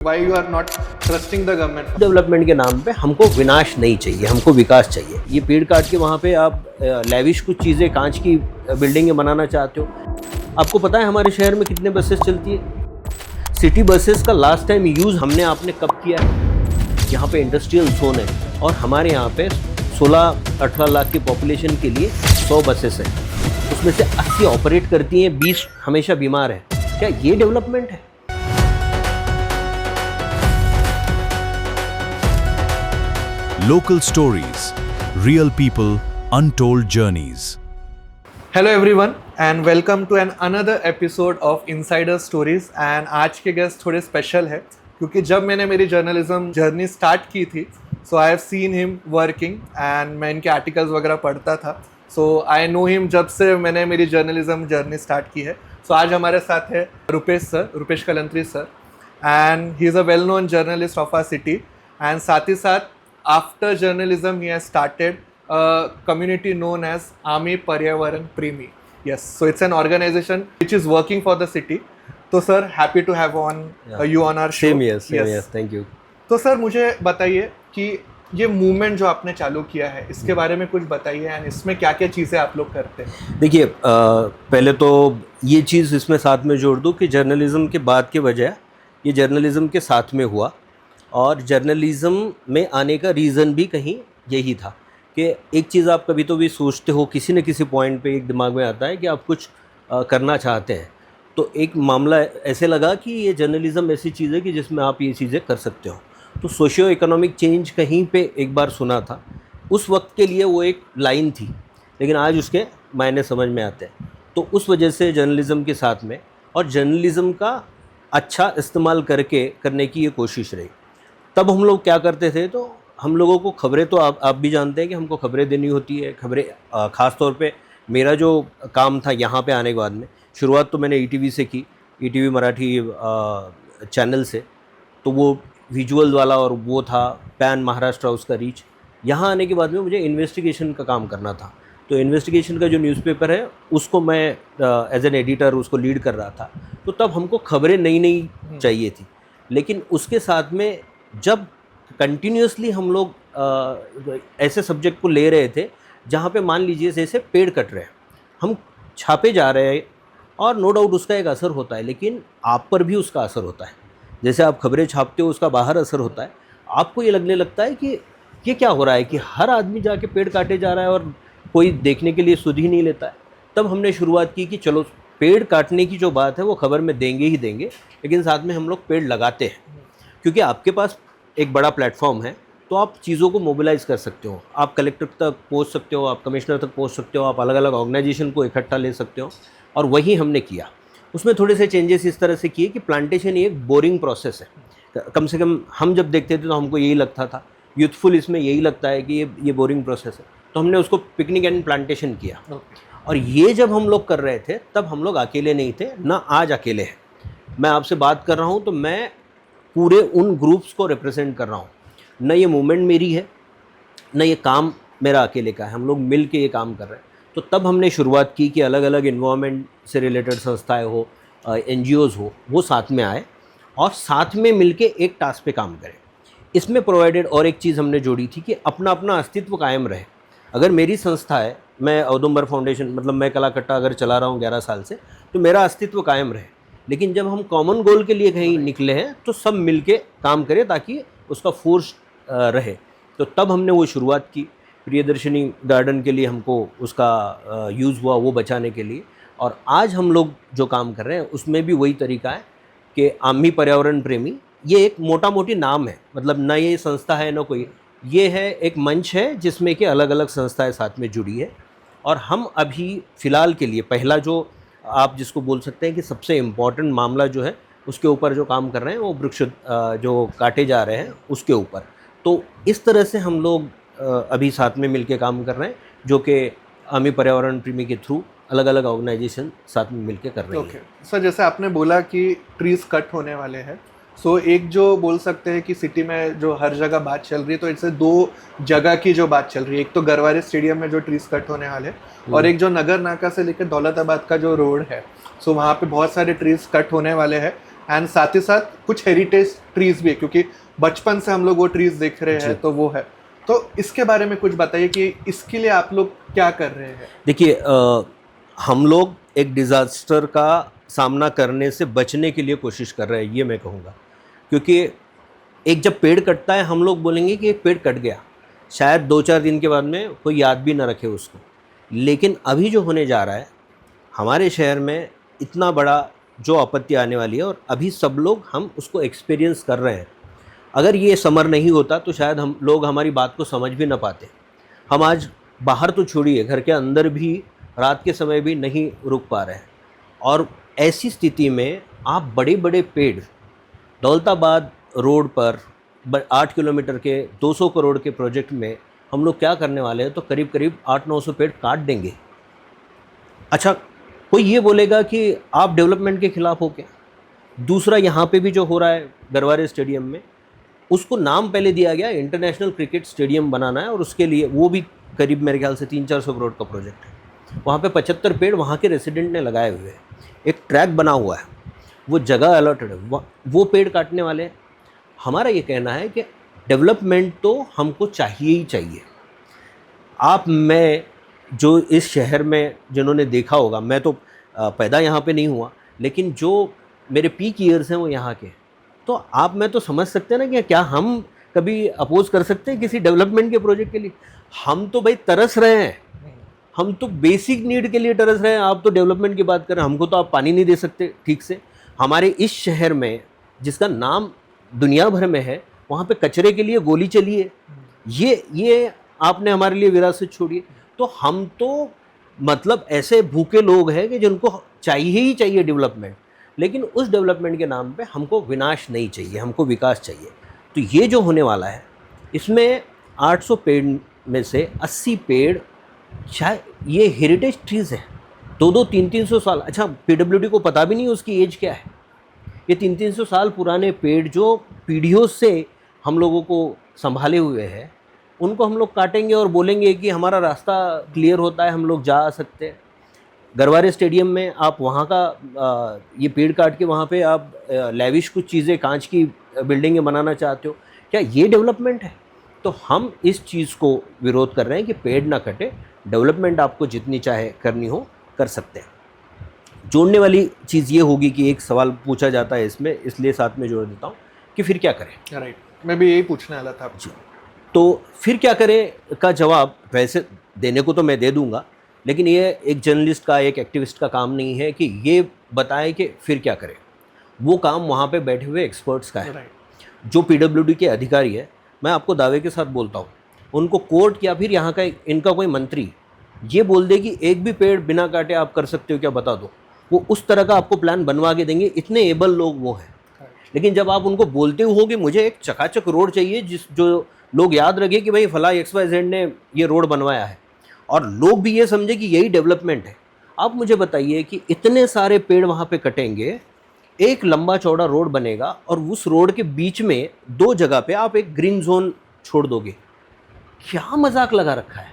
Why you are not trusting the government? Development के नाम पे हमको विनाश नहीं चाहिए, हमको विकास चाहिए। ये पेड़ काट के वहाँ पे आप लेविश कुछ चीज़ें कांच की बिल्डिंगें बनाना चाहते हो। आपको पता है हमारे शहर में कितने बसेस चलती है? सिटी बसेस का लास्ट टाइम यूज़ हमने आपने कब किया है? यहाँ पे इंडस्ट्रियल जोन है और हमारे यहाँ पे 16-18 लाख की पॉपुलेशन के लिए 100 बसेस हैं, उसमें से 80 ऑपरेट करती हैं, 20 हमेशा बीमार हैं। क्या ये डेवलपमेंट है? Local stories, real people, untold journeys. Hello everyone and welcome to another episode of Insider Stories। and आज के गेस्ट थोड़े स्पेशल है क्योंकि जब मैंने मेरी जर्नलिज्म जर्नी स्टार्ट की थी so I have seen him working and मैं इनके आर्टिकल्स वगैरह पढ़ता था। सो आई नो हिम जब से मैंने मेरी जर्नलिज्म जर्नी स्टार्ट की है। सो आज हमारे साथ है Rupesh Kalantri sir and he is a well known journalist of our city and साथ ही साथ after journalism he has started a community known as Ami Paryavaran Premi। Yes, so it's an organization which is working for the city। तो sir happy to have you on our show। Same here, thank you। तो sir मुझे बताइए कि ये movement जो आपने चालू किया है इसके बारे में कुछ बताइए एंड इसमें क्या क्या चीज़ें आप लोग करते हैं। देखिए पहले तो ये चीज़ इसमें साथ में जोड़ दूँ कि जर्नलिज्म के बाद के बजाय ये जर्नलिज्म के साथ में हुआ और जर्नलिज्म में आने का रीज़न भी कहीं यही था कि एक चीज़ आप कभी तो भी सोचते हो, किसी न किसी पॉइंट पे एक दिमाग में आता है कि आप कुछ करना चाहते हैं। तो एक मामला ऐसे लगा कि ये जर्नलिज्म ऐसी चीज़ है कि जिसमें आप ये चीज़ें कर सकते हो। तो सोशियो इकोनॉमिक चेंज कहीं पे एक बार सुना था, उस वक्त के लिए वो एक लाइन थी, लेकिन आज उसके मायने समझ में आते हैं। तो उस वजह से जर्नलिज्म के साथ में और जर्नलिज्म का अच्छा इस्तेमाल करने की ये कोशिश रही। तब हम लोग क्या करते थे, तो हम लोगों को खबरें तो आप भी जानते हैं कि हमको खबरें देनी होती है। खबरें ख़ास तौर पे मेरा जो काम था यहाँ पे आने के बाद में, शुरुआत तो मैंने ईटीवी से की, ईटीवी मराठी चैनल से। तो वो विजुअल वाला और वो था पैन महाराष्ट्र उसका रीच। यहाँ आने के बाद में मुझे इन्वेस्टिगेशन का काम करना था। तो इन्वेस्टिगेशन का जो न्यूज़पेपर है उसको मैं एज एन एडिटर उसको लीड कर रहा था। तो तब हमको खबरें नई चाहिए थी, लेकिन उसके साथ में जब कंटिन्यूसली हम लोग ऐसे सब्जेक्ट को ले रहे थे जहाँ पे मान लीजिए जैसे पेड़ कट रहे हैं, हम छापे जा रहे हैं और नो डाउट उसका एक असर होता है, लेकिन आप पर भी उसका असर होता है। जैसे आप खबरें छापते हो उसका बाहर असर होता है। आपको ये लगने लगता है कि ये क्या हो रहा है कि हर आदमी जाके पेड़ काटे जा रहा है और कोई देखने के लिए सुध ही नहीं लेता है। तब हमने शुरुआत की कि चलो पेड़ काटने की जो बात है वो खबर में देंगे ही देंगे, लेकिन साथ में हम लोग पेड़ लगाते हैं। क्योंकि आपके पास एक बड़ा प्लेटफॉर्म है तो आप चीज़ों को मोबिलाइज़ कर सकते हो, आप कलेक्टर तक पहुंच सकते हो, आप कमिश्नर तक पहुंच सकते हो, आप अलग अलग ऑर्गेनाइजेशन को इकट्ठा ले सकते हो। और वही हमने किया। उसमें थोड़े से चेंजेस इस तरह से किए कि प्लांटेशन ये एक बोरिंग प्रोसेस है। कम से कम हम जब देखते थे तो हमको यही लगता था, यूथफुल इसमें यही लगता है कि ये बोरिंग प्रोसेस है। तो हमने उसको पिकनिक एंड प्लांटेशन किया। और ये जब हम लोग कर रहे थे तब हम लोग अकेले नहीं थे, ना आज अकेले हैं। मैं आपसे बात कर रहा हूँ तो मैं पूरे उन ग्रुप्स को रिप्रेजेंट कर रहा हूँ। न ये मूवमेंट मेरी है, न ये काम मेरा अकेले का है, हम लोग मिल के ये काम कर रहे हैं। तो तब हमने शुरुआत की कि अलग अलग इन्वायरमेंट से रिलेटेड संस्थाएं हो, NGOs हो, वो साथ में आए और साथ में मिल के एक टास्क पे काम करें। इसमें प्रोवाइडेड और एक चीज़ हमने जोड़ी थी कि अपना अपना अस्तित्व कायम रहे। अगर मेरी संस्था है, मैं औदुंबर फाउंडेशन, मतलब मैं कलाकट्टा अगर चला रहा हूँ 11 साल से, तो मेरा अस्तित्व कायम रहे। लेकिन जब हम कॉमन गोल के लिए कहीं निकले हैं तो सब मिलके काम करें ताकि उसका फोर्स रहे। तो तब हमने वो शुरुआत की। प्रियदर्शनी गार्डन के लिए हमको उसका यूज़ हुआ, वो बचाने के लिए। और आज हम लोग जो काम कर रहे हैं उसमें भी वही तरीका है कि आमी पर्यावरण प्रेमी ये एक मोटा मोटी नाम है, मतलब न ये संस्था है न कोई, ये है एक मंच है जिसमें कि अलग अलग संस्थाएँ साथ में जुड़ी है। और हम अभी फ़िलहाल के लिए पहला जो आप जिसको बोल सकते हैं कि सबसे इम्पॉर्टेंट मामला जो है उसके ऊपर जो काम कर रहे हैं वो वृक्ष जो काटे जा रहे हैं उसके ऊपर। तो इस तरह से हम लोग अभी साथ में मिलके काम कर रहे हैं, जो कि आमी पर्यावरण प्रेमी के थ्रू अलग अलग ऑर्गेनाइजेशन साथ में मिलके कर रहे हैं। सर जैसे आपने बोला कि ट्रीज कट होने वाले हैं, सो एक जो बोल सकते हैं कि सिटी में जो हर जगह बात चल रही है, तो इससे दो जगह की जो बात चल रही है, एक तो गरवारे स्टेडियम में जो ट्रीज कट होने वाले और एक जो नगर नाका से लेकर दौलताबाद का जो रोड है, सो वहाँ पे बहुत सारे ट्रीज कट होने वाले हैं एंड साथ ही साथ कुछ हेरिटेज ट्रीज भी है, क्योंकि बचपन से हम लोग वो ट्रीज देख रहे हैं, तो वो है। तो इसके बारे में कुछ बताइए कि इसके लिए आप लोग क्या कर रहे हैं? देखिए, हम लोग एक डिज़ास्टर का सामना करने से बचने के लिए कोशिश कर रहे हैं, ये मैं कहूँगा। क्योंकि एक जब पेड़ कटता है, हम लोग बोलेंगे कि एक पेड़ कट गया, शायद 2-4 दिन के बाद में कोई याद भी ना रखे उसको। लेकिन अभी जो होने जा रहा है हमारे शहर में, इतना बड़ा जो आपत्ति आने वाली है, और अभी सब लोग हम उसको एक्सपीरियंस कर रहे हैं। अगर ये समर नहीं होता तो शायद हम लोग हमारी बात को समझ भी ना पाते। हम आज बाहर तो छोड़िए, घर के अंदर भी रात के समय भी नहीं रुक पा रहे हैं। और ऐसी स्थिति में आप बड़े बड़े पेड़, दौलताबाद रोड पर 8 किलोमीटर के 200 करोड़ के प्रोजेक्ट में हम लोग क्या करने वाले हैं, तो करीब करीब 800-900 पेड़ काट देंगे। अच्छा, कोई ये बोलेगा कि आप डेवलपमेंट के खिलाफ हो क्या? दूसरा, यहाँ पे भी जो हो रहा है गरवारे स्टेडियम में, उसको नाम पहले दिया गया इंटरनेशनल क्रिकेट स्टेडियम बनाना है, और उसके लिए वो भी करीब मेरे ख्याल से 300-400 करोड़ का प्रोजेक्ट है। वहाँ पे 75 पेड़ वहाँ के रेसिडेंट ने लगाए हुए हैं, एक ट्रैक बना हुआ है, वो जगह अलॉटेड है, वो पेड़ काटने वाले हैं। हमारा ये कहना है कि डेवलपमेंट तो हमको चाहिए ही चाहिए। आप, मैं जो इस शहर में जिन्होंने देखा होगा, मैं तो पैदा यहाँ पे नहीं हुआ, लेकिन जो मेरे पीक ईयर्स हैं वो यहाँ के, तो आप, मैं तो समझ सकते हैं ना कि क्या हम कभी अपोज कर सकते हैं किसी डेवलपमेंट के प्रोजेक्ट के लिए? हम तो भाई तरस रहे हैं, हम तो बेसिक नीड के लिए तरस रहे हैं। आप तो डेवलपमेंट की बात कर रहे हैं, हमको तो आप पानी नहीं दे सकते ठीक से। हमारे इस शहर में, जिसका नाम दुनिया भर में है, वहाँ पे कचरे के लिए गोली चली है। ये आपने हमारे लिए विरासत छोड़ी है। तो हम तो मतलब ऐसे भूखे लोग हैं कि जिनको चाहिए ही चाहिए डेवलपमेंट, लेकिन उस डेवलपमेंट के नाम पे हमको विनाश नहीं चाहिए, हमको विकास चाहिए। तो ये जो होने वाला है, इसमें 800 पेड़ में से 80 पेड़ शायद ये हेरिटेज ट्रीज़ हैं, 2-2, 300-300 साल। अच्छा, पीडब्ल्यूडी को पता भी नहीं उसकी एज क्या है। ये 300-300 साल पुराने पेड़ जो पीढ़ियों से हम लोगों को संभाले हुए हैं, उनको हम लोग काटेंगे और बोलेंगे कि हमारा रास्ता क्लियर होता है, हम लोग जा सकते हैं। गरवारे स्टेडियम में आप वहाँ का ये पेड़ काट के वहाँ पे आप लेविश कुछ चीज़ें, कांच की बिल्डिंगें बनाना चाहते हो, क्या ये डेवलपमेंट है? तो हम इस चीज़ को विरोध कर रहे हैं कि पेड़ ना कटे, डेवलपमेंट आपको जितनी चाहे करनी हो कर सकते हैं। जोड़ने वाली चीज़ ये होगी कि एक सवाल पूछा जाता है इसमें, इसलिए साथ में जोड़ देता हूँ कि फिर क्या करें। राइट, मैं भी यही पूछने वाला था आपसे। तो फिर क्या करें का जवाब वैसे देने को तो मैं दे दूंगा, लेकिन ये एक जर्नलिस्ट का, एक एक्टिविस्ट का काम नहीं है कि ये बताए कि फिर क्या करें। वो काम वहाँ पे बैठे हुए एक्सपर्ट्स का है। जो पीडब्ल्यूडी के अधिकारी है, मैं आपको दावे के साथ बोलता हूँ, उनको कोर्ट या फिर यहाँ का इनका कोई मंत्री ये बोल दे कि एक भी पेड़ बिना काटे आप कर सकते हो क्या, बता दो, वो उस तरह का आपको प्लान बनवा के देंगे। इतने एबल लोग वो हैं। लेकिन जब आप उनको बोलते हो कि मुझे एक चकाचक रोड चाहिए, जो लोग याद रखे कि भाई फला XYZ ने ये रोड बनवाया है, और लोग भी ये समझे कि यही डेवलपमेंट है। आप मुझे बताइए कि इतने सारे पेड़ वहाँ पे कटेंगे, एक लंबा चौड़ा रोड बनेगा, और उस रोड के बीच में 2 जगह पे आप एक ग्रीन जोन छोड़ दोगे। क्या मजाक लगा रखा है?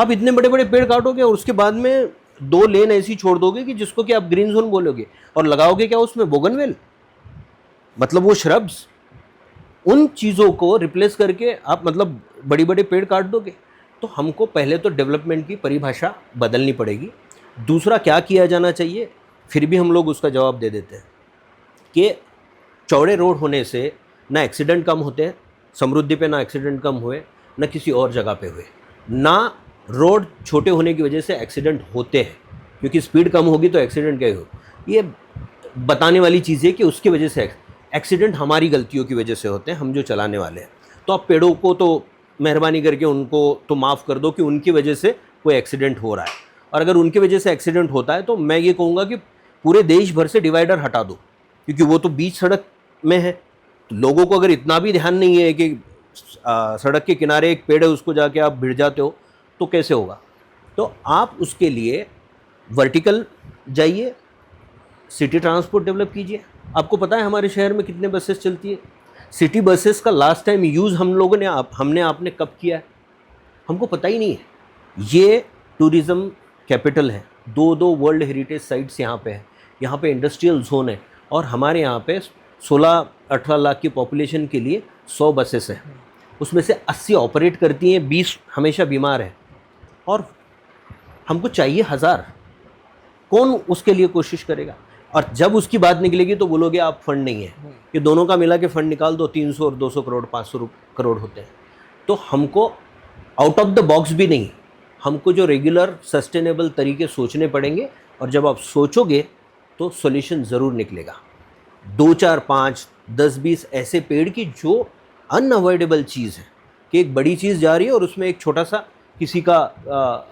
आप इतने बड़े बड़े पेड़ काटोगे और उसके बाद में 2 लेन ऐसी छोड़ दोगे कि जिसको कि आप ग्रीन जोन बोलोगे, और लगाओगे क्या उसमें बोगनवेल, मतलब वो श्रब्स। उन चीज़ों को रिप्लेस करके आप मतलब बड़ी बड़े पेड़ काट दोगे। तो हमको पहले तो डेवलपमेंट की परिभाषा बदलनी पड़ेगी। दूसरा, क्या किया जाना चाहिए, फिर भी हम लोग उसका जवाब दे देते हैं कि चौड़े रोड होने से ना एक्सीडेंट कम होते हैं, समृद्धि पे ना एक्सीडेंट कम हुए, ना किसी और जगह पे हुए, ना रोड छोटे होने की वजह से एक्सीडेंट होते हैं, क्योंकि स्पीड कम होगी तो एक्सीडेंट क्या हो। ये बताने वाली चीज़ है कि उसकी वजह से एक्सीडेंट हमारी गलतियों की वजह से होते हैं, हम जो चलाने वाले हैं। तो आप पेड़ों को तो मेहरबानी करके उनको तो माफ़ कर दो कि उनकी वजह से कोई एक्सीडेंट हो रहा है। और अगर उनकी वजह से एक्सीडेंट होता है तो मैं ये कहूँगा कि पूरे देश भर से डिवाइडर हटा दो, क्योंकि वो तो बीच सड़क में है। तो लोगों को अगर इतना भी ध्यान नहीं है कि सड़क के किनारे एक पेड़ है, उसको जाके आप भिड़ जाते हो, तो कैसे होगा? तो आप उसके लिए वर्टिकल जाइए, सिटी ट्रांसपोर्ट डेवलप कीजिए। आपको पता है हमारे शहर में कितने बसेस चलती है? सिटी बसेस का लास्ट टाइम यूज़ हम लोगों ने हमने आपने कब किया है? हमको पता ही नहीं है। ये टूरिज़्म कैपिटल है, 2 वर्ल्ड हेरिटेज साइट्स यहाँ पे है, यहाँ पे इंडस्ट्रियल जोन है। और हमारे यहाँ पे 16-18 लाख की पॉपुलेशन के लिए 100 बसेस हैं, उसमें से 80 ऑपरेट करती हैं, 20 हमेशा बीमार हैं, और हमको चाहिए 1000। कौन उसके लिए कोशिश करेगा? और जब उसकी बात निकलेगी तो बोलोगे आप फंड नहीं है, ये दोनों का मिला के फंड निकाल दो, 300 और 200 करोड़ 500 करोड़ होते हैं। तो हमको आउट ऑफ द बॉक्स भी नहीं, हमको जो रेगुलर सस्टेनेबल तरीके सोचने पड़ेंगे, और जब आप सोचोगे तो सॉल्यूशन ज़रूर निकलेगा। 2, 4, 5, 10, 20 ऐसे पेड़ की जो अनअवॉइडेबल चीज़ है कि एक बड़ी चीज़ जा रही है और उसमें एक छोटा सा किसी का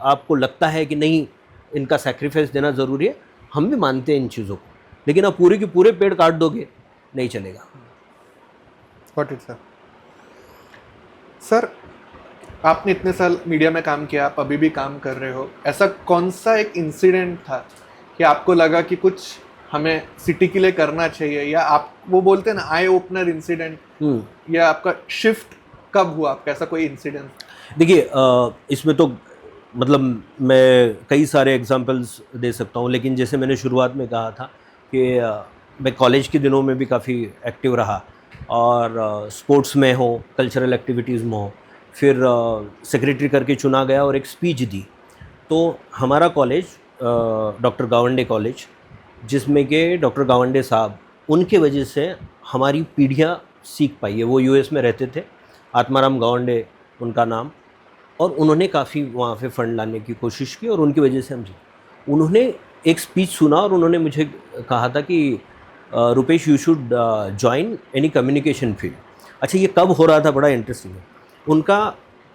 आपको लगता है कि नहीं इनका सैक्रिफाइस देना ज़रूरी है, हम भी मानते हैं इन चीज़ों को, लेकिन आप पूरे के पूरे पेड़ काट दोगे नहीं चलेगा। Got it, sir. सर, आपने इतने साल मीडिया में काम किया, आप अभी भी काम कर रहे हो, ऐसा कौन सा एक इंसिडेंट था कि आपको लगा कि कुछ हमें सिटी के लिए करना चाहिए, या आप वो बोलते हैं ना आई ओपनर इंसिडेंट, या आपका शिफ्ट कब हुआ, आपका ऐसा कोई इंसिडेंट? देखिए इसमें तो मतलब मैं कई सारे एग्जांपल्स दे सकता हूँ, लेकिन जैसे मैंने शुरुआत में कहा था कि मैं कॉलेज के दिनों में भी काफ़ी एक्टिव रहा, और स्पोर्ट्स में हो, कल्चरल एक्टिविटीज़ में हो, फिर सेक्रेटरी करके चुना गया और एक स्पीच दी। तो हमारा कॉलेज डॉक्टर गावंडे कॉलेज, जिसमें कि डॉक्टर गावंडे साहब, उनके वजह से हमारी पीढ़ियाँ सीख पाई है। वो यूएस में रहते थे, आत्माराम गावंडे उनका नाम, और उन्होंने काफ़ी वहाँ पे फंड लाने की कोशिश की, और उनकी वजह से हम जीते। उन्होंने एक स्पीच सुना और उन्होंने मुझे कहा था कि Rupesh you should join any communication field. अच्छा, ये कब हो रहा था, बड़ा इंटरेस्टिंग है। उनका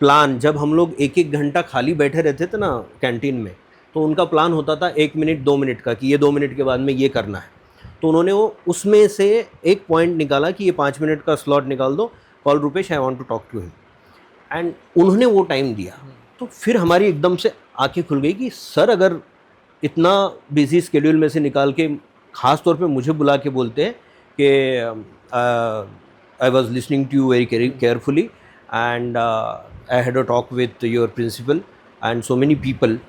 प्लान, जब हम लोग 1-1 घंटा खाली बैठे रहते थे ना कैंटीन में, तो उनका प्लान होता था 1 मिनट 2 मिनट का, कि ये 2 मिनट के बाद में ये करना है। तो उन्होंने वो उसमें से एक पॉइंट निकाला कि ये 5 मिनट का स्लॉट निकाल दो, call Rupesh, I want to talk to him, and उन्होंने वो टाइम दिया। तो फिर हमारी एकदम से आंखें खुल गई कि सर अगर इतना बिजी स्केड्यूल में से निकाल के ख़ास तौर पे मुझे बुला के बोलते हैं कि I was listening to you very carefully and I had a talk with your principal and so many people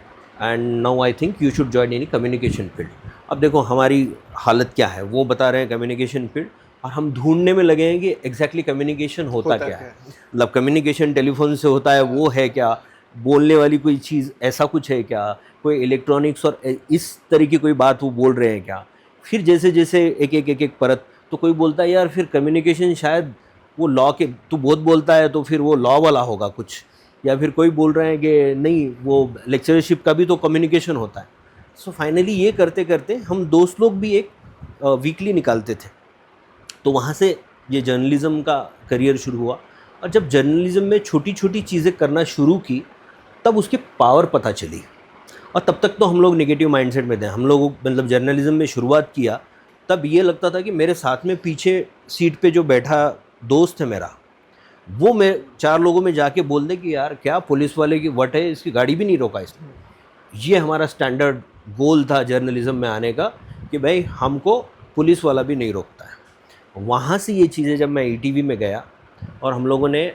and now I think you should join any communication field. अब देखो हमारी हालत क्या है, वो बता रहे हैं कम्युनिकेशन फील्ड, और हम ढूंढने में लगे हैं कि एग्जैक्टली कम्युनिकेशन होता क्या है। मतलब कम्युनिकेशन टेलीफोन से होता है, वो है क्या, बोलने वाली कोई चीज़ ऐसा कुछ है क्या, कोई इलेक्ट्रॉनिक्स और इस तरह की कोई बात वो बोल रहे हैं क्या। फिर जैसे जैसे एक परत, तो कोई बोलता है यार फिर कम्युनिकेशन शायद वो लॉ के, तू बहुत बोलता है तो फिर वो लॉ वाला होगा कुछ, या फिर कोई बोल रहे हैं कि नहीं वो लेक्चरशिप का भी तो कम्युनिकेशन होता है। सो फाइनली ये करते करते हम दोस्त लोग भी एक वीकली निकालते थे, तो वहाँ से ये जर्नलिज़्म का करियर शुरू हुआ। और जब जर्नलिज़्म में छोटी छोटी चीज़ें करना शुरू की, तब उसकी पावर पता चली। और तब तक तो हम लोग नेगेटिव माइंडसेट में थे। हम लोग मतलब जर्नलिज़्म में शुरुआत किया, तब ये लगता था कि मेरे साथ में पीछे सीट पे जो बैठा दोस्त है मेरा, वो मैं 4 लोगों में जाके बोल दे कि यार क्या पुलिस वाले की वट है, इसकी गाड़ी भी नहीं रोका इसने। ये हमारा स्टैंडर्ड गोल था जर्नलिज़्म में आने का, कि भाई हमको पुलिस वाला भी नहीं रोकता है। वहाँ से ये चीज़ें जब मैं ईटीवी में गया, और हम लोगों ने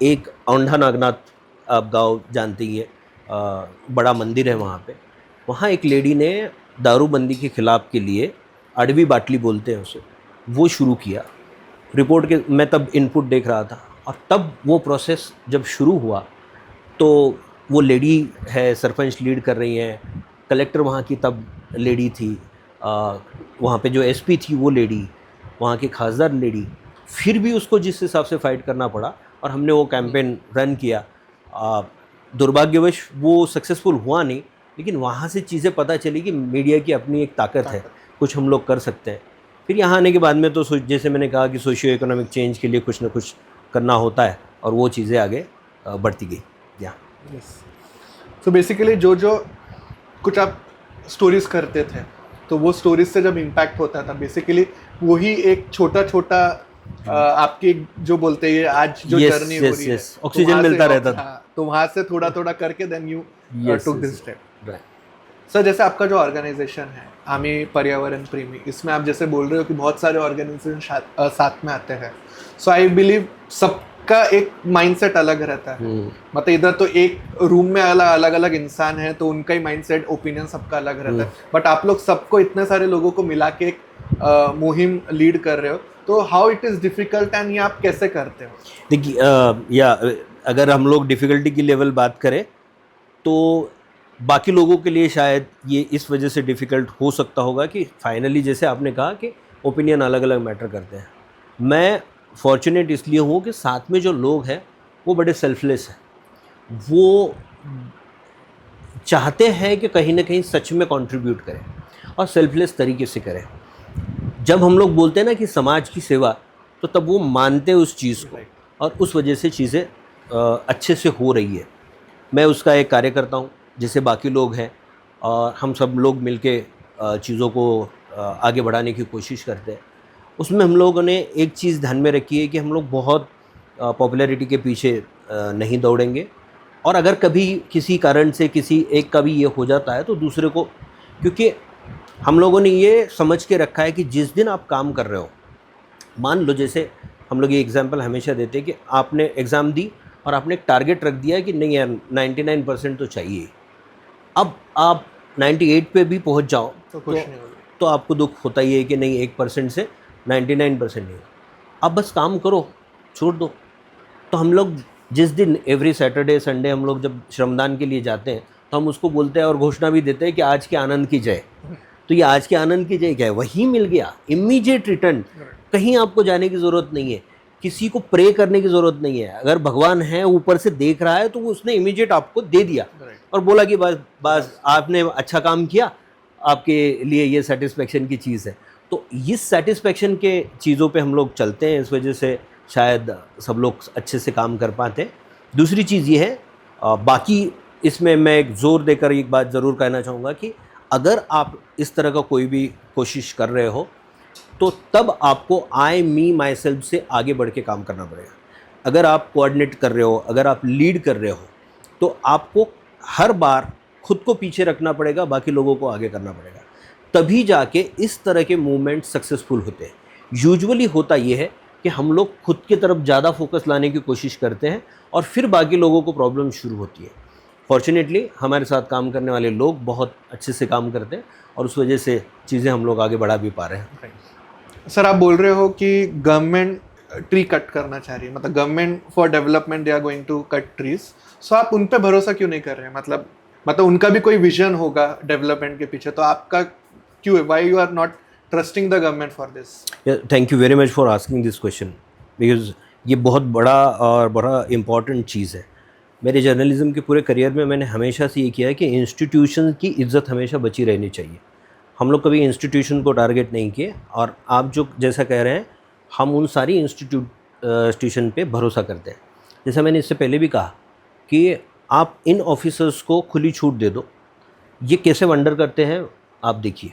एक औंढा नागनाथ, आप गाँव जानते ही है, बड़ा मंदिर है वहाँ पे, वहाँ एक लेडी ने दारूबंदी के ख़िलाफ़ के लिए, अडवी बाटली बोलते हैं उसे, वो शुरू किया। रिपोर्ट के मैं तब इनपुट देख रहा था, और तब वो प्रोसेस जब शुरू हुआ, तो वो लेडी है सरपंच लीड कर रही हैं, कलेक्टर वहाँ की तब लेडी थी, वहाँ पे जो एसपी थी वो लेडी, वहाँ के खासदार लेडी, फिर भी उसको जिस हिसाब से फ़ाइट करना पड़ा, और हमने वो कैंपेन रन किया। दुर्भाग्यवश वो सक्सेसफुल हुआ नहीं, लेकिन वहाँ से चीज़ें पता चली कि मीडिया की अपनी एक ताकत है, कुछ हम लोग कर सकते हैं। फिर यहाँ आने के बाद में तो जैसे मैंने कहा कि सोशियो इकोनॉमिक चेंज के लिए कुछ ना कुछ करना होता है, और वो चीज़ें आगे बढ़ती गई। या सो बेसिकली जो जो कुछ आप स्टोरीज़ करते थे, तो वो स्टोरीज से जब इम्पैक्ट होता था, बेसिकली वही एक छोटा छोटा आपकी जो बोलते हैं आज जो जर्नी हो रही है, ऑक्सीजन मिलता रहता था। तो वहाँ से थोड़ा थोड़ा करके then you took this step. Sir, जैसे आपका जो ऑर्गेनाइजेशन है आमी पर्यावरण प्रेमी, इसमें आप जैसे बोल रहे हो कि बहुत सारे ऑर्गेनाइजेशन साथ में आते हैं, सो आई बिलीव सब सबका एक माइंडसेट अलग रहता है। मतलब इधर तो एक रूम में अलग अलग इंसान है तो उनका ही माइंडसेट ओपिनियन सबका अलग रहता है, बट आप लोग सबको इतने सारे लोगों को मिला के एक मुहिम लीड कर रहे हो, तो how it is difficult and ये आप कैसे करते हो? देखिए, अगर हम लोग डिफ़िकल्टी की लेवल बात करें तो बाकी लोगों के लिए शायद ये इस वजह से डिफ़िकल्ट हो सकता होगा कि फाइनली जैसे आपने कहा कि ओपिनियन अलग अलग मैटर करते हैं। मैं फॉर्चुनेट इसलिए हूँ कि साथ में जो लोग हैं वो बड़े सेल्फलेस हैं। वो चाहते हैं कि कहीं ना कहीं सच में कंट्रीब्यूट करें और सेल्फलेस तरीके से करें। जब हम लोग बोलते हैं ना कि समाज की सेवा, तो तब वो मानते हैं उस चीज़ को और उस वजह से चीज़ें अच्छे से हो रही है। मैं उसका एक कार्यकर्ता हूँ, जैसे बाकी लोग हैं, और हम सब लोग मिलके चीज़ों को आगे बढ़ाने की कोशिश करते हैं। उसमें हम लोगों ने एक चीज़ ध्यान में रखी है कि हम लोग बहुत पॉपुलैरिटी के पीछे नहीं दौड़ेंगे, और अगर कभी किसी कारण से किसी एक का भी ये हो जाता है तो दूसरे को, क्योंकि हम लोगों ने ये समझ के रखा है कि जिस दिन आप काम कर रहे हो, मान लो जैसे हम लोग ये एग्जांपल हमेशा देते हैं कि आपने एग्ज़ाम दी और आपने एक टारगेट रख दिया है कि नहीं यार 99% तो चाहिए। अब आप 98 पे भी पहुंच जाओ तो कुछ नहीं होगा। तो आपको दुख होता ही है कि नहीं 1% से 99% नहीं। अब बस काम करो, छोड़ दो। तो हम लोग जिस दिन एवरी सैटरडे संडे हम लोग जब श्रमदान के लिए जाते हैं तो हम उसको बोलते हैं और घोषणा भी देते हैं कि आज के आनंद की जय। तो ये आज के आनंद की जय क्या है? वही मिल गया, इमीडिएट रिटर्न। कहीं आपको जाने की ज़रूरत नहीं है, किसी को प्रे करने की ज़रूरत नहीं है। अगर भगवान है ऊपर से देख रहा है तो वो उसने इमीडिएट आपको दे दिया और बोला कि बस आपने अच्छा काम किया, आपके लिए ये सेटिस्फेक्शन की चीज़ है। तो इस सेटिस्फेक्शन के चीज़ों पे हम लोग चलते हैं, इस वजह से शायद सब लोग अच्छे से काम कर पाते हैं। दूसरी चीज़ ये है, बाकी इसमें मैं एक ज़ोर देकर एक बात ज़रूर कहना चाहूँगा कि अगर आप इस तरह का कोई भी कोशिश कर रहे हो तो तब आपको आई मी माई सेल्फ से आगे बढ़ के काम करना पड़ेगा। अगर आप कोऑर्डिनेट कर रहे हो, अगर आप लीड कर रहे हो, तो आपको हर बार खुद को पीछे रखना पड़ेगा, बाकी लोगों को आगे करना पड़ेगा। तभी जाके इस तरह के मूवमेंट सक्सेसफुल होते हैं। यूजुअली होता ये है कि हम लोग खुद की तरफ ज़्यादा फोकस लाने की कोशिश करते हैं और फिर बाकी लोगों को प्रॉब्लम शुरू होती है। फॉर्चुनेटली हमारे साथ काम करने वाले लोग बहुत अच्छे से काम करते हैं और उस वजह से चीज़ें हम लोग आगे बढ़ा भी पा रहे हैं। सर, आप बोल रहे हो कि गवर्नमेंट ट्री कट करना चाह रही है, मतलब government for development they are going to cut trees, so आप उन पे भरोसा क्यों नहीं कर रहे हैं? मतलब उनका भी कोई विजन होगा डेवलपमेंट के पीछे, तो आपका क्यों है? Why you are not trusting the government for this? Thank you very much for asking this question, because ये बहुत बड़ा और बड़ा इम्पॉर्टेंट चीज़ है। मेरे जर्नलिज्म के पूरे करियर में मैंने हमेशा से ये किया है कि इंस्टीट्यूशन की इज्जत हमेशा बची रहनी चाहिए। हम लोग कभी इंस्टीट्यूशन को टारगेट नहीं किए, और आप जो जैसा कह रहे हैं हम उन सारी इंस्टीट्यूशन पे भरोसा करते हैं। जैसा मैंने इससे पहले भी कहा कि आप इन ऑफिसर्स को खुली छूट दे दो, ये कैसे वंडर करते हैं आप देखिए।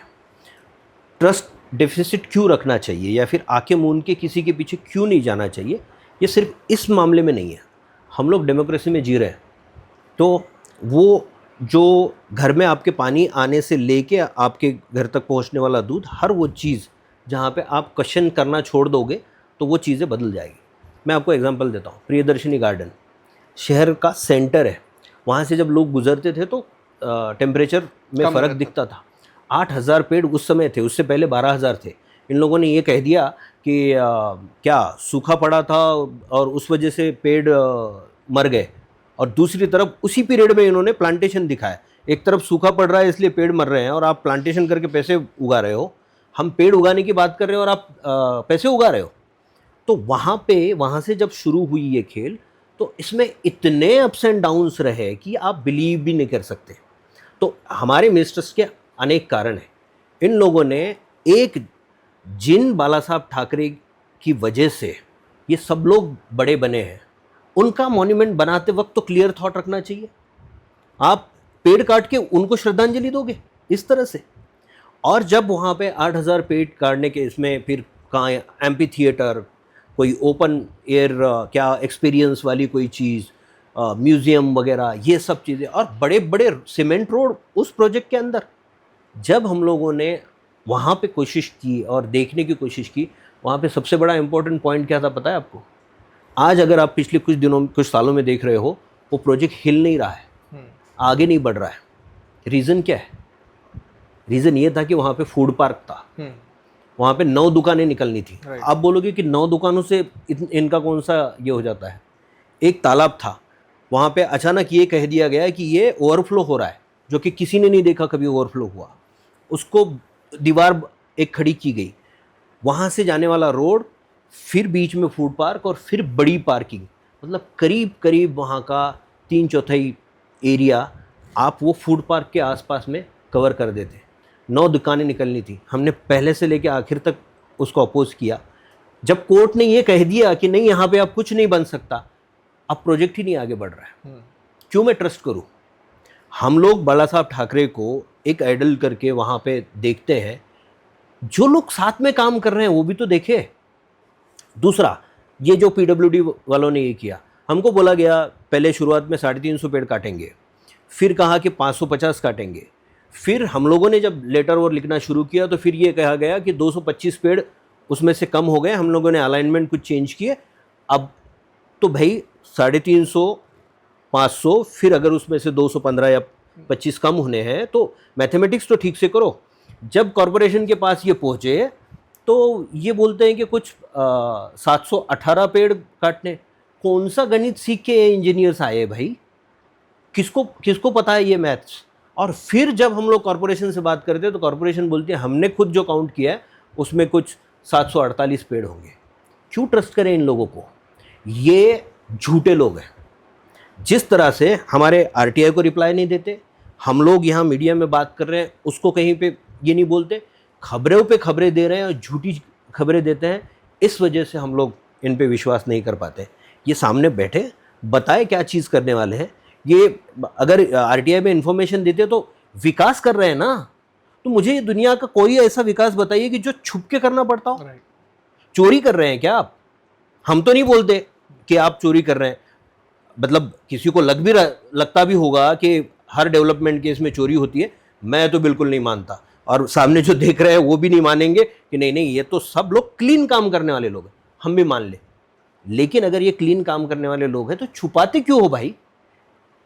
ट्रस्ट डेफिसिट क्यों रखना चाहिए या फिर आके मूंद के किसी के पीछे क्यों नहीं जाना चाहिए, ये सिर्फ इस मामले में नहीं है। हम लोग डेमोक्रेसी में जी रहे हैं, तो वो जो घर में आपके पानी आने से लेके आपके घर तक पहुंचने वाला दूध, हर वो चीज़ जहाँ पे आप क्वेश्चन करना छोड़ दोगे तो वो चीज़ें बदल जाएगी। मैं आपको एग्जांपल देता हूँ। प्रियदर्शनी गार्डन शहर का सेंटर है, वहाँ से जब लोग गुजरते थे तो टेम्परेचर में फ़र्क दिखता था। 8,000 पेड़ उस समय थे, उससे पहले 12,000 थे। इन लोगों ने ये कह दिया कि क्या सूखा पड़ा था और उस वजह से पेड़ मर गए, और दूसरी तरफ उसी पीरियड में इन्होंने प्लांटेशन दिखाया। एक तरफ सूखा पड़ रहा है इसलिए पेड़ मर रहे हैं और आप प्लांटेशन करके पैसे उगा रहे हो। हम पेड़ उगाने की बात कर रहे हो और आप पैसे उगा रहे हो। तो वहाँ से जब शुरू हुई ये खेल, तो इसमें इतने अप्स एंड डाउन्स रहे कि आप बिलीव भी नहीं कर सकते। तो हमारे मिनिस्टर्स के अनेक कारण हैं। इन लोगों ने एक जिन बाला साहब ठाकरे की वजह से ये सब लोग बड़े बने हैं, उनका मॉन्यूमेंट बनाते वक्त तो क्लियर थॉट रखना चाहिए। आप पेड़ काट के उनको श्रद्धांजलि दोगे इस तरह से? और जब वहाँ पे 8,000 पेड़ काटने के इसमें फिर कहाँ एम्पी थिएटर, कोई ओपन एयर क्या एक्सपीरियंस वाली कोई चीज़, म्यूज़ियम वगैरह, ये सब चीज़ें, और बड़े बड़े सीमेंट रोड उस प्रोजेक्ट के अंदर। जब हम लोगों ने वहाँ पे कोशिश की और देखने की कोशिश की, वहाँ पे सबसे बड़ा इम्पोर्टेंट पॉइंट क्या था पता है आपको? आज अगर आप पिछले कुछ सालों में देख रहे हो, वो प्रोजेक्ट हिल नहीं रहा है, आगे नहीं बढ़ रहा है। रीज़न क्या है? रीज़न ये था कि वहाँ पे फूड पार्क था, वहाँ पे 9 दुकानें निकलनी थी। आप बोलोगे कि 9 दुकानों से इनका कौन सा ये हो जाता है? एक तालाब था, वहाँ पे अचानक ये कह दिया गया कि ये ओवरफ्लो हो रहा है, जो कि किसी ने नहीं देखा कभी ओवरफ्लो हुआ। उसको दीवार एक खड़ी की गई, वहाँ से जाने वाला रोड, फिर बीच में फूड पार्क और फिर बड़ी पार्किंग, मतलब करीब करीब वहाँ का 3/4 एरिया आप वो फूड पार्क के आसपास में कवर कर देते। 9 दुकानें निकलनी थी। हमने पहले से लेकर आखिर तक उसको अपोज किया। जब कोर्ट ने ये कह दिया कि नहीं यहाँ पे अब कुछ नहीं बन सकता, अब प्रोजेक्ट ही नहीं आगे बढ़ रहा है, क्यों मैं ट्रस्ट करूँ? हम लोग बाला साहब ठाकरे को एक आइडल करके वहाँ पे देखते हैं, जो लोग साथ में काम कर रहे हैं वो भी तो देखे। दूसरा, ये जो PWD वालों ने ये किया, हमको बोला गया पहले शुरुआत में 350 पेड़ काटेंगे, फिर कहा कि 550 काटेंगे, फिर हम लोगों ने जब लेटर और लिखना शुरू किया तो फिर ये कहा गया कि 225 पेड़ उसमें से कम हो गए। हम लोगों ने अलाइनमेंट कुछ चेंज किए, अब तो भाई 350, 500, फिर अगर उसमें से 215 या 25 कम होने हैं तो मैथमेटिक्स तो ठीक से करो। जब कॉरपोरेशन के पास ये पहुँचे तो ये बोलते हैं कि कुछ 718 पेड़ काटने। कौन सा गणित सीख के इंजीनियर्स आए भाई? किसको पता है ये मैथ्स? और फिर जब हम लोग कॉरपोरेशन से बात करते हैं तो कॉरपोरेशन बोलती है हमने खुद जो काउंट किया है उसमें कुछ 748 पेड़ होंगे। क्यों ट्रस्ट करें इन लोगों को? ये झूठे लोग हैं। जिस तरह से हमारे RTI को रिप्लाई नहीं देते, हम लोग यहाँ मीडिया में बात कर रहे हैं उसको कहीं पे ये नहीं बोलते, खबरों पे खबरें दे रहे हैं और झूठी खबरें देते हैं। इस वजह से हम लोग इन पे विश्वास नहीं कर पाते। ये सामने बैठे बताए क्या चीज़ करने वाले हैं। ये अगर RTI में इंफॉर्मेशन देते तो विकास कर रहे हैं ना, तो मुझे ये दुनिया का कोई ऐसा विकास बताइए कि जो छुप के करना पड़ता हो। चोरी कर रहे हैं क्या आप? हम तो नहीं बोलते कि आप चोरी कर रहे हैं, मतलब किसी को लगता भी होगा कि हर डेवलपमेंट केस में चोरी होती है, मैं तो बिल्कुल नहीं मानता। और सामने जो देख रहे हैं वो भी नहीं मानेंगे कि नहीं ये तो सब लोग क्लीन काम करने वाले लोग हैं, हम भी मान ले। लेकिन अगर ये क्लीन काम करने वाले लोग हैं तो छुपाते क्यों हो भाई?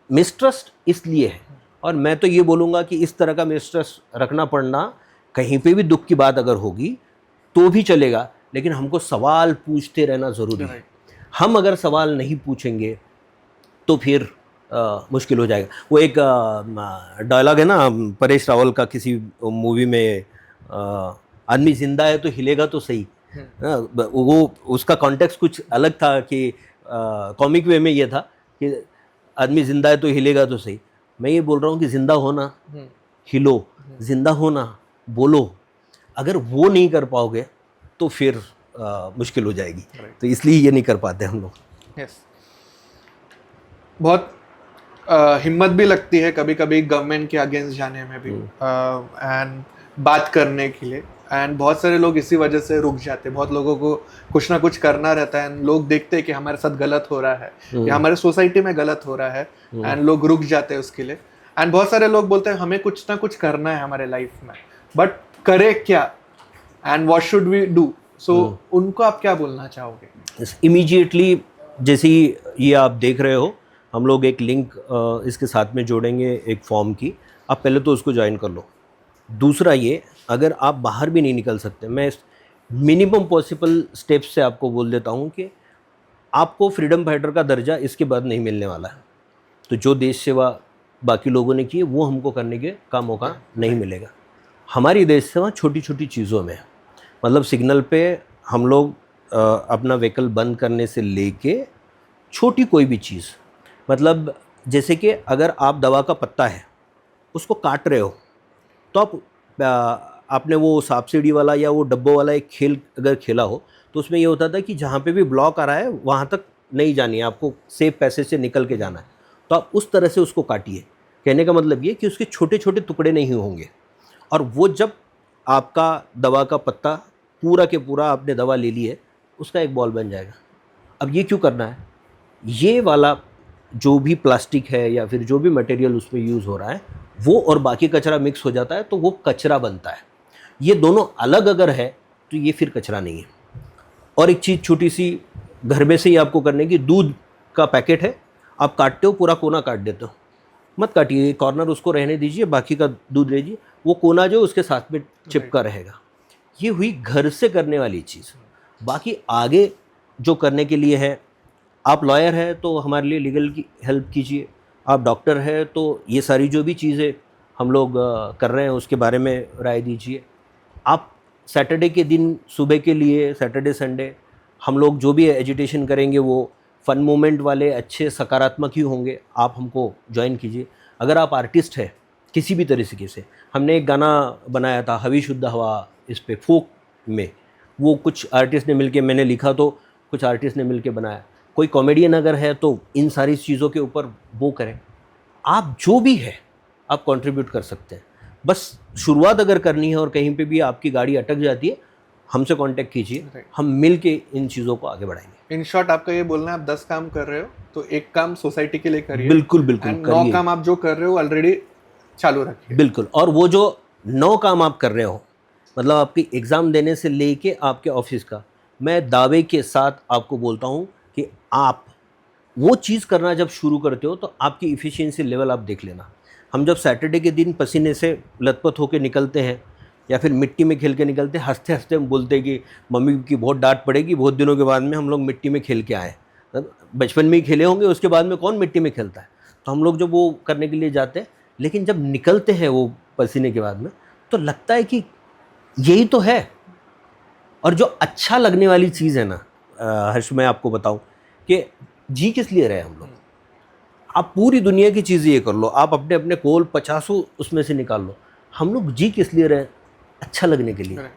मिसट्रस्ट इसलिए है। और मैं तो ये बोलूँगा कि इस तरह का मिसट्रस्ट रखना पड़ना, कहीं पे भी दुख की बात अगर होगी तो भी चलेगा, लेकिन हमको सवाल पूछते रहना ज़रूरी है। हम अगर सवाल नहीं पूछेंगे तो फिर मुश्किल हो जाएगा। वो एक डायलॉग है ना परेश रावल का किसी मूवी में, आदमी जिंदा है तो हिलेगा तो सही। वो उसका कॉन्टेक्स्ट कुछ अलग था कि कॉमिक वे में ये था कि आदमी जिंदा है तो हिलेगा तो सही। मैं ये बोल रहा हूँ कि जिंदा होना, हिलो, जिंदा होना, बोलो। अगर वो नहीं कर पाओगे तो फिर मुश्किल हो जाएगी। तो इसलिए ये नहीं कर पाते हम लोग। बहुत हिम्मत भी लगती है कभी कभी गवर्नमेंट के अगेंस्ट जाने में भी एंड बात करने के लिए, एंड बहुत सारे लोग इसी वजह से रुक जाते हैं। बहुत लोगों को कुछ ना कुछ करना रहता है, लोग देखते हैं कि हमारे साथ गलत हो रहा है या हमारे सोसाइटी में गलत हो रहा है, एंड लोग रुक जाते हैं उसके लिए। एंड बहुत सारे लोग बोलते हैं हमें कुछ ना कुछ करना है हमारे लाइफ में, बट करे क्या and what should we do? So उनको आप क्या बोलना चाहोगे? इमीडिएटली जैसे ही ये आप देख रहे हो, हम लोग एक लिंक इसके साथ में जोड़ेंगे एक फॉर्म की, आप पहले तो उसको ज्वाइन कर लो। दूसरा ये, अगर आप बाहर भी नहीं निकल सकते, मैं मिनिमम पॉसिबल स्टेप्स से आपको बोल देता हूँ कि आपको फ्रीडम फाइटर का दर्जा इसके बाद नहीं मिलने वाला है। तो जो देश सेवा बाकी लोगों ने की है वो हमको करने का मौका नहीं मिलेगा। हमारी देश सेवा छोटी छोटी चीज़ों में है, मतलब सिग्नल पे हम लोग अपना व्हीकल बंद करने से लेके छोटी कोई भी चीज़, मतलब जैसे कि अगर आप दवा का पत्ता है उसको काट रहे हो तो आपने वो सांप सीढ़ी वाला या वो डब्बों वाला एक खेल अगर खेला हो तो उसमें ये होता था कि जहाँ पे भी ब्लॉक आ रहा है वहाँ तक नहीं जानी है, आपको सेफ पैसेज से निकल के जाना है, तो आप उस तरह से उसको काटिए। कहने का मतलब ये कि उसके छोटे छोटे टुकड़े नहीं होंगे, और वो जब आपका दवा का पत्ता पूरा के पूरा आपने दवा ले ली है उसका एक बॉल बन जाएगा। अब ये क्यों करना है? ये वाला जो भी प्लास्टिक है या फिर जो भी मटेरियल उसमें यूज़ हो रहा है वो और बाकी कचरा मिक्स हो जाता है तो वो कचरा बनता है। ये दोनों अलग अगर है तो ये फिर कचरा नहीं है। और एक चीज़ छोटी सी घर में से ही आपको करने की, दूध का पैकेट है, आप काटते हो, पूरा कोना काट देते हो, मत काटिए, कॉर्नर उसको रहने दीजिए, बाकी का दूध लीजिए, वो कोना जो उसके साथ में चिपका रहेगा। ये हुई घर से करने वाली चीज़। बाकी आगे जो करने के लिए है, आप लॉयर है तो हमारे लिए लीगल की हेल्प कीजिए, आप डॉक्टर है तो ये सारी जो भी चीज़ें हम लोग कर रहे हैं उसके बारे में राय दीजिए। आप सैटरडे के दिन सुबह के लिए, सैटरडे संडे हम लोग जो भी एजुटेशन करेंगे वो फन मोमेंट वाले अच्छे सकारात्मक ही होंगे, आप हमको ज्वाइन कीजिए। अगर आप आर्टिस्ट है किसी भी तरीके से, हमने एक गाना बनाया था हवी शुद्ध हवा, इस पे फोक में, वो कुछ आर्टिस्ट ने मिलके, मैंने लिखा तो कुछ आर्टिस्ट ने मिलके बनाया। कोई कॉमेडियन अगर है तो इन सारी चीज़ों के ऊपर वो करें। आप जो भी है आप कंट्रीब्यूट कर सकते हैं। बस शुरुआत अगर करनी है और कहीं पे भी आपकी गाड़ी अटक जाती है, हमसे कांटेक्ट कीजिए, हम मिल के इन चीज़ों को आगे बढ़ाएंगे। इन शॉर्ट आपका ये बोलना है, आप 10 काम कर रहे हो तो एक काम सोसाइटी के लिए करिए। बिल्कुल बिल्कुल, 9 काम आप जो कर रहे हो ऑलरेडी चालू रखिए। बिल्कुल। और वो जो 9 काम आप कर रहे हो, मतलब आपकी एग्ज़ाम देने से लेके आपके ऑफिस का, मैं दावे के साथ आपको बोलता हूँ कि आप वो चीज़ करना जब शुरू करते हो तो आपकी इफ़िशियंसी लेवल आप देख लेना। हम जब सैटरडे के दिन पसीने से लथपथ होकर निकलते हैं या फिर मिट्टी में खेल के निकलते हैं, हंसते हंसते हम बोलते हैं कि मम्मी की बहुत डांट पड़ेगी, बहुत दिनों के बाद में हम लोग मिट्टी में खेल के आए। बचपन में ही खेले होंगे, उसके बाद में कौन मिट्टी में खेलता है। तो हम लोग जब वो करने के लिए जाते हैं, लेकिन जब निकलते हैं वो पसीने के बाद में, तो लगता है कि यही तो है। और जो अच्छा लगने वाली चीज़ है ना हर्ष, मैं आपको बताऊं कि जी किस लिए रहे हम लोग। आप पूरी दुनिया की चीज़ें ये कर लो, आप अपने अपने कोल 50 उसमें से निकाल लो, हम लोग जी किस लिए रहे, अच्छा लगने के लिए।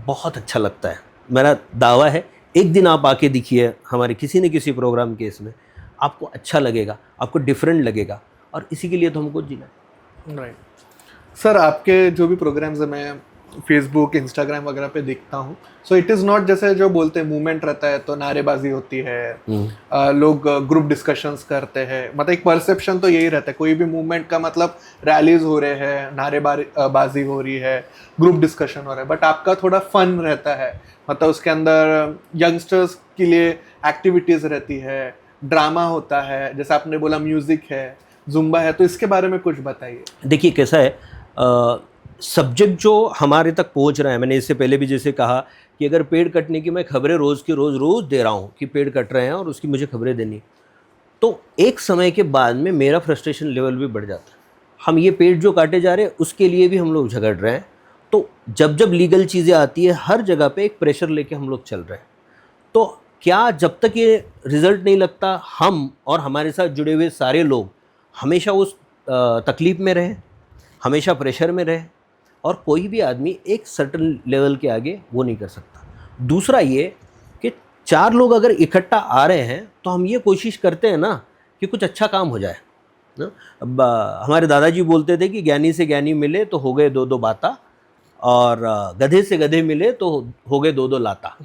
बहुत अच्छा लगता है। मेरा दावा है, एक दिन आप आके दिखिए हमारे किसी न किसी प्रोग्राम के इसमें, आपको अच्छा लगेगा, आपको डिफरेंट लगेगा, और इसी के लिए तो हमको जीना है। राइट सर, आपके जो भी प्रोग्राम्स है मैं फेसबुक, इंस्टाग्राम वगैरह पे देखता हूँ, सो इट इज़ नॉट जैसे जो बोलते हैं मूवमेंट रहता है तो नारेबाजी होती है, लोग ग्रुप डिस्कशंस करते हैं, मतलब एक परसेप्शन तो यही रहता है कोई भी मूवमेंट का मतलब रैलीज हो रहे हैं, नारेबाजी हो रही है, ग्रुप डिस्कशन हो रहा है। बट आपका थोड़ा फन रहता है, मतलब उसके अंदर यंगस्टर्स के लिए एक्टिविटीज़ रहती है, ड्रामा होता है, जैसे आपने बोला म्यूज़िक है, जुम्बा है, तो इसके बारे में कुछ बताइए। देखिए कैसा है, सब्जेक्ट जो हमारे तक पहुंच रहा है, मैंने इससे पहले भी जैसे कहा कि अगर पेड़ कटने की मैं खबरें रोज़ की रोज़ दे रहा हूं कि पेड़ कट रहे हैं और उसकी मुझे खबरें देनी, तो एक समय के बाद में मेरा फ्रस्ट्रेशन लेवल भी बढ़ जाता है। हम ये पेड़ जो काटे जा रहे हैं उसके लिए भी हम लोग झगड़ रहे हैं। तो जब जब लीगल चीज़ें आती है, हर जगह पे एक प्रेशर लेके हम लोग चल रहे हैं। तो क्या जब तक ये रिज़ल्ट नहीं लगता, हम और हमारे साथ जुड़े हुए सारे लोग हमेशा उस तकलीफ़ में रहे, हमेशा प्रेशर में रहे, और कोई भी आदमी एक सर्टन लेवल के आगे वो नहीं कर सकता। दूसरा ये कि 4 लोग अगर इकट्ठा आ रहे हैं तो हम ये कोशिश करते हैं ना कि कुछ अच्छा काम हो जाए ना। अब हमारे दादाजी बोलते थे कि ज्ञानी से ज्ञानी मिले तो हो गए 2-2 बाता, और गधे से गधे मिले तो हो गए 2-2 लाता।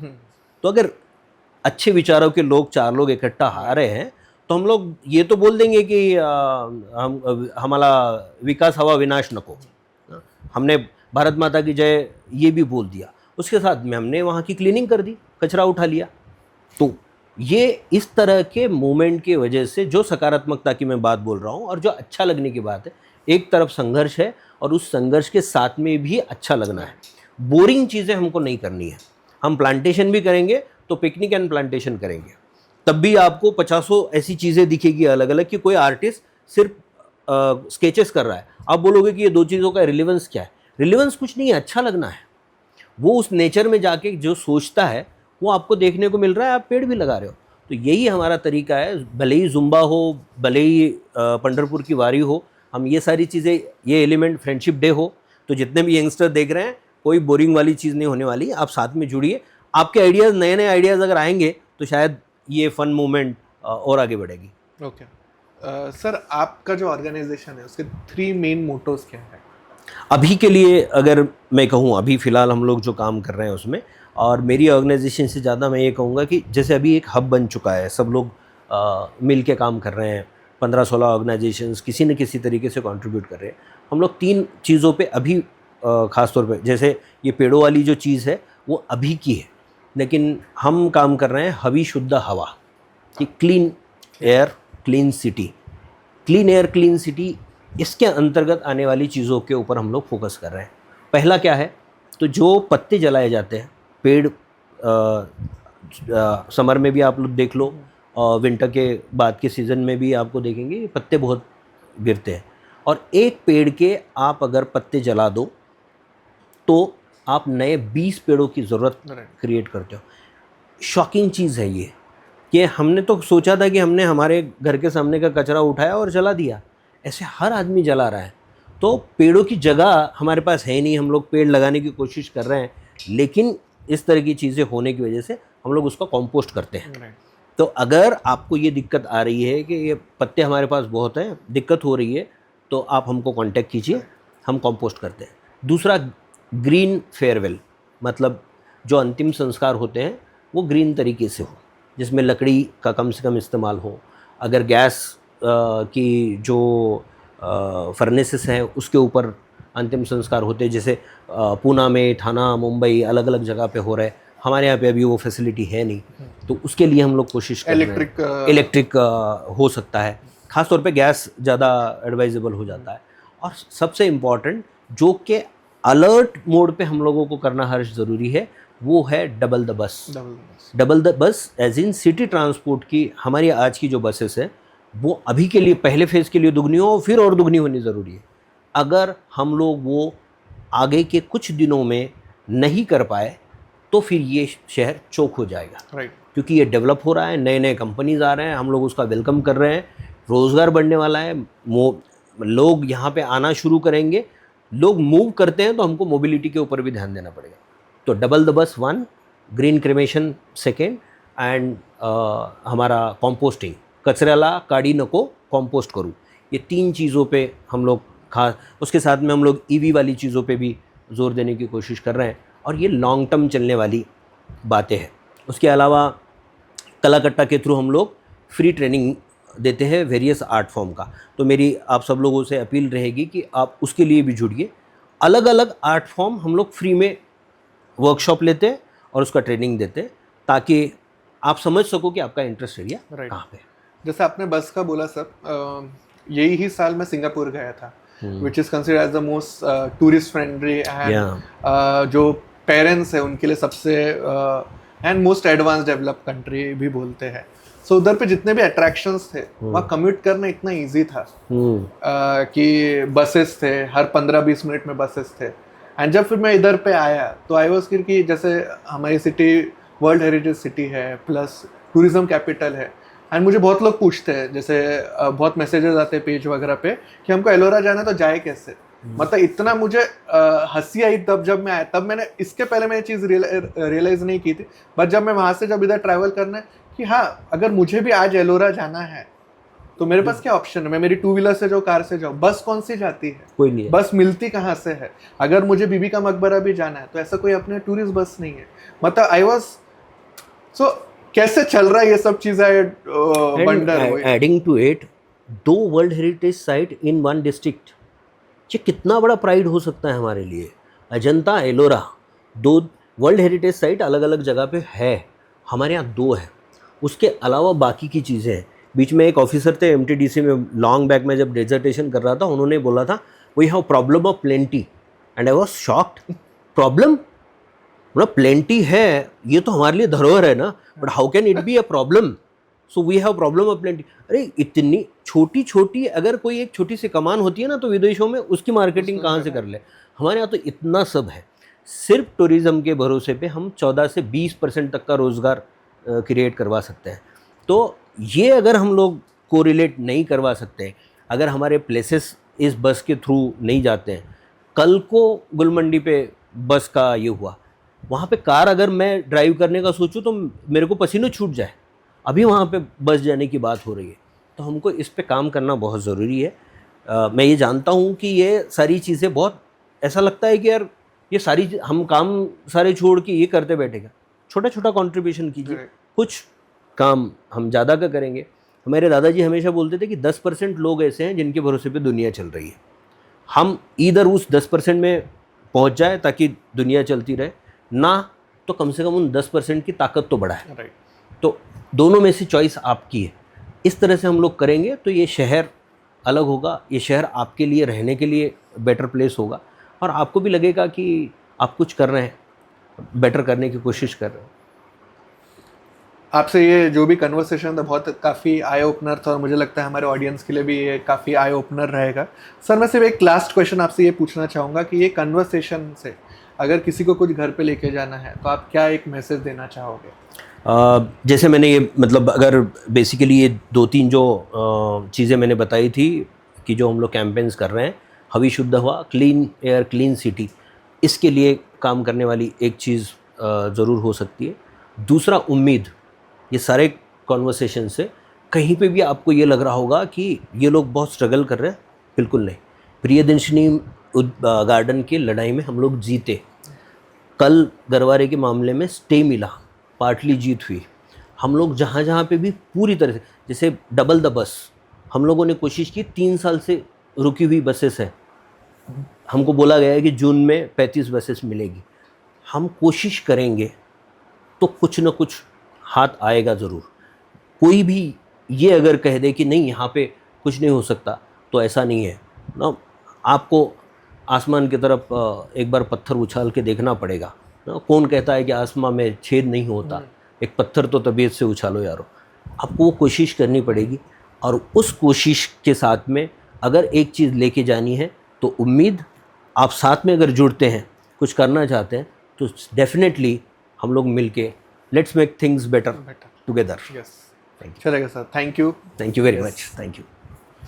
तो अगर अच्छे विचारों के लोग 4 लोग इकट्ठा आ रहे हैं तो हम लोग ये तो बोल देंगे कि हमारा विकास हवा विनाश नको, हमने भारत माता की जय ये भी बोल दिया, उसके साथ में हमने वहाँ की क्लीनिंग कर दी, कचरा उठा लिया। तो ये इस तरह के मूवमेंट की वजह से जो सकारात्मकता की मैं बात बोल रहा हूँ और जो अच्छा लगने की बात है, एक तरफ संघर्ष है और उस संघर्ष के साथ में भी अच्छा लगना है। बोरिंग चीज़ें हमको नहीं करनी है। हम प्लांटेशन भी करेंगे तो पिकनिक एंड प्लांटेशन करेंगे, तब भी आपको 50 ऐसी चीज़ें दिखेगी अलग अलग कि कोई आर्टिस्ट सिर्फ स्केचेस कर रहा है। आप बोलोगे कि ये 2 चीज़ों का रिलेवेंस क्या है? रिलेवेंस कुछ नहीं है, अच्छा लगना है। वो उस नेचर में जाके जो सोचता है वो आपको देखने को मिल रहा है, आप पेड़ भी लगा रहे हो। तो यही हमारा तरीका है, भले ही जुम्बा हो, भले ही पंढरपुर की वारी हो, हम ये सारी चीज़ें, ये एलिमेंट फ्रेंडशिप डे हो, तो जितने भी यंगस्टर देख रहे हैं कोई बोरिंग वाली चीज़ नहीं होने वाली। आप साथ में जुड़िए, आपके आइडियाज़, नए नए आइडियाज़ अगर आएंगे तो शायद ये फन मूवमेंट और आगे बढ़ेगी। ओके सर, आपका जो ऑर्गेनाइजेशन है उसके 3 मेन मोटोज क्या है? अभी के लिए अगर मैं कहूँ, अभी फ़िलहाल हम लोग जो काम कर रहे हैं उसमें, और मेरी ऑर्गेनाइजेशन से ज़्यादा मैं ये कहूँगा कि जैसे अभी एक हब बन चुका है, सब लोग मिल के काम कर रहे हैं, 15-16 ऑर्गेनाइजेशंस किसी न किसी तरीके से कंट्रीब्यूट कर रहे हैं। हम लोग 3 चीज़ों पे अभी ख़ास तौर पे, जैसे ये पेड़ों वाली जो चीज़ है वो अभी की है, लेकिन हम काम कर रहे हैं हवी शुद्ध हवा कि clean air clean city, clean air clean city, इसके अंतर्गत आने वाली चीज़ों के ऊपर हम लोग फोकस कर रहे हैं। पहला क्या है, तो जो पत्ते जलाए जाते हैं पेड़, समर में भी आप लोग देख लो और विंटर के बाद के सीज़न में भी आपको देखेंगे ये पत्ते बहुत गिरते हैं, और एक पेड़ के आप अगर पत्ते जला दो तो आप नए 20 पेड़ों की ज़रूरत क्रिएट करते हो। शॉकिंग चीज़ है ये कि हमने तो सोचा था कि हमने हमारे घर के सामने का कचरा उठाया और जला दिया, ऐसे हर आदमी जला रहा है। तो पेड़ों की जगह हमारे पास है नहीं, हम लोग पेड़ लगाने की कोशिश कर रहे हैं, लेकिन इस तरह की चीज़ें होने की वजह से हम लोग उसका कंपोस्ट करते हैं। तो अगर आपको ये दिक्कत आ रही है कि ये पत्ते हमारे पास बहुत हैं, दिक्कत हो रही है, तो आप हमको कांटेक्ट कीजिए, हम कंपोस्ट करते हैं। दूसरा, ग्रीन फेयरवेल, मतलब जो अंतिम संस्कार होते हैं वो ग्रीन तरीके से हो, जिसमें लकड़ी का कम से कम इस्तेमाल हो। अगर गैस की जो फर्नेसेस हैं उसके ऊपर अंतिम संस्कार होते हैं, जैसे पूना में, थाना, मुंबई, अलग अलग जगह पे हो रहे हैं, हमारे यहाँ पे अभी वो फैसिलिटी है नहीं, तो उसके लिए हम लोग कोशिश कर रहे हैं। इलेक्ट्रिक हो सकता है, ख़ास तौर पे गैस ज़्यादा एडवाइजेबल हो जाता है। और सबसे इम्पॉर्टेंट जो कि अलर्ट मोड पे हम लोगों को करना हर ज़रूरी है, वो है double the bus. Double the bus as in city transport की हमारी आज की जो बसेस है वो अभी के लिए पहले फेज़ के लिए दुगनी हो, फिर और दुगनी होनी ज़रूरी है। अगर हम लोग वो आगे के कुछ दिनों में नहीं कर पाए तो फिर ये शहर चोक हो जाएगा, क्योंकि ये डेवलप हो रहा है, नए नए कंपनीज आ रहे हैं, हम लोग उसका वेलकम कर रहे हैं, रोज़गार बढ़ने वाला है, लोग यहाँ पे आना शुरू करेंगे, लोग मूव करते हैं, तो हमको मोबिलिटी के ऊपर भी ध्यान देना पड़ेगा। तो डबल द बस 1, ग्रीन क्रेमेशन 2 एंड हमारा कॉम्पोस्टिंग, कचऱ्याला काडी नको कॉम्पोस्ट करूँ, ये 3 चीज़ों पे हम लोग खास, उसके साथ में हम लोग ईवी वाली चीज़ों पे भी जोर देने की कोशिश कर रहे हैं, और ये लॉन्ग टर्म चलने वाली बातें हैं। उसके अलावा कलाकट्टा के थ्रू हम लोग फ्री ट्रेनिंग देते हैं वेरियस आर्ट फॉर्म का, तो मेरी आप सब लोगों से अपील रहेगी कि आप उसके लिए भी जुड़िए। अलग अलग आर्ट फॉर्म हम लोग फ्री में वर्कशॉप लेते हैं और उसका ट्रेनिंग देते हैं, ताकि आप समझ सको कि आपका इंटरेस्ट एरिया कहाँ पे। जैसे आपने बस का बोला सर, यही ही साल मैं सिंगापुर गया था, which is considered as the most tourist friendly and जो पेरेंट्स है उनके लिए सबसे and most advance develop country भी बोलते हैं। सो उधर पे जितने भी अट्रैक्शंस थे वहाँ कम्यूट करना इतना इजी था कि बसेस थे, हर 15-20 मिनट में बसेस थे। एंड जब फिर मैं इधर पे आया तो आई वाज कि जैसे हमारी सिटी वर्ल्ड हेरिटेज सिटी है प्लस टूरिज्म कैपिटल है, एंड मुझे बहुत लोग पूछते हैं, जैसे बहुत मैसेजेस आते हैं पेज वगैरह पे कि हमको एलोरा जाना है तो जाए कैसे। मतलब इतना मुझे हंसी आई तब जब मैं आया, तब मैंने इसके पहले मैं ये चीज़ रियलाइज़ नहीं की थी, बट जब मैं वहाँ से जब इधर ट्रैवल करना है कि हाँ अगर मुझे भी आज एलोरा जाना है तो मेरे पास क्या ऑप्शन है, मैं मेरी 2 व्हीलर से जाऊँ, कार से जाऊँ, बस कौन सी जाती है, कोई नहीं है। बस मिलती कहाँ से है। अगर मुझे बीबी का मकबरा भी जाना है तो ऐसा कोई अपने टूरिस्ट बस नहीं है। मतलब आई वॉज सो कैसे चल रहा है ये सब चीज़ें, adding to it 2 world heritage site in 1 district, ये कितना बड़ा प्राइड हो सकता है हमारे लिए। Ajanta, Ellora, 2 world heritage site अलग अलग जगह पे है, हमारे यहाँ 2 है। उसके अलावा बाकी की चीज़ें हैं। बीच में एक ऑफिसर थे MTDC में, लॉन्ग बैक में जब डिजर्टेशन कर रहा था, उन्होंने बोला था we have problem of plenty, and I was shocked. Problem मतलब प्लेंटी है, ये तो हमारे लिए धरोहर है ना, but how can it be a problem, so we have problem of plenty. अरे इतनी छोटी छोटी, अगर कोई एक छोटी सी कमान होती है ना तो विदेशों में उसकी मार्केटिंग कहाँ से कर ले, हमारे यहाँ तो इतना सब है। सिर्फ टूरिज़्म के भरोसे पे हम 14 से 20% तक का रोज़गार क्रिएट करवा सकते हैं। तो ये अगर हम लोग कोरिलेट नहीं करवा सकते, अगर हमारे प्लेसेस इस बस के थ्रू नहीं जाते हैं, कल को गुलमंडी पे बस का ये हुआ, वहाँ पे कार अगर मैं ड्राइव करने का सोचूं तो मेरे को पसीना छूट जाए, अभी वहाँ पे बस जाने की बात हो रही है। तो हमको इस पे काम करना बहुत ज़रूरी है। मैं ये जानता हूँ कि ये सारी चीज़ें बहुत, ऐसा लगता है कि यार ये सारी हम काम सारे छोड़ के ये करते बैठेगा। छोटा छोटा कंट्रीब्यूशन कीजिए, कुछ काम हम ज़्यादा का करेंगे। हमारे दादाजी हमेशा बोलते थे कि 10% लोग ऐसे हैं जिनके भरोसे पे दुनिया चल रही है। हम इधर उस 10% में पहुंच जाए ताकि दुनिया चलती रहे, ना तो कम से कम उन 10% की ताकत तो बढ़ाए। राइट। तो दोनों में से चॉइस आपकी है। इस तरह से हम लोग करेंगे तो ये शहर अलग होगा, ये शहर आपके लिए रहने के लिए बेटर प्लेस होगा और आपको भी लगेगा कि आप कुछ कर रहे हैं, बेटर करने की कोशिश कर रहे हैं। आपसे ये जो भी कन्वर्सेशन था बहुत काफ़ी आई ओपनर था और मुझे लगता है हमारे ऑडियंस के लिए भी ये काफ़ी आई ओपनर रहेगा। सर मैं सिर्फ एक लास्ट क्वेश्चन आपसे ये पूछना चाहूँगा कि ये कन्वर्सेशन से अगर किसी को कुछ घर पे लेके जाना है तो आप क्या एक मैसेज देना चाहोगे? जैसे मैंने ये मतलब अगर बेसिकली ये 2-3 जो चीज़ें मैंने बताई थी कि जो हम लोग कैंपेन्स कर रहे हैं, हवा शुद्ध हवा, क्लीन एयर, क्लीन सिटी, इसके लिए काम करने वाली एक चीज़ ज़रूर हो सकती है। दूसरा उम्मीद, ये सारे कॉन्वर्सेशन से कहीं पे भी आपको ये लग रहा होगा कि ये लोग बहुत स्ट्रगल कर रहे हैं, बिल्कुल नहीं। प्रियदर्शनी गार्डन की लड़ाई में हम लोग जीते, कल गरवारे के मामले में स्टे मिला, पार्टली जीत हुई। हम लोग जहाँ जहाँ पे भी पूरी तरह से, जैसे डबल द बस हम लोगों ने कोशिश की, 3 साल से रुकी हुई बसेस हैं, हमको बोला गया है कि जून में 35 बसेस मिलेगी। हम कोशिश करेंगे तो कुछ न कुछ हाथ आएगा ज़रूर। कोई भी ये अगर कह दे कि नहीं यहाँ पे कुछ नहीं हो सकता, तो ऐसा नहीं है ना। आपको आसमान की तरफ एक बार पत्थर उछाल के देखना पड़ेगा ना। कौन कहता है कि आसमान में छेद नहीं होता, एक पत्थर तो तबीयत से उछालो यारो। आपको वो कोशिश करनी पड़ेगी और उस कोशिश के साथ में अगर एक चीज़ लेके जानी है तो उम्मीद। आप साथ में अगर जुड़ते हैं, कुछ करना चाहते हैं, तो डेफिनेटली हम लोग मिलके let's make things better together. Yes, चलेगा sir. Thank you very much. Thank you.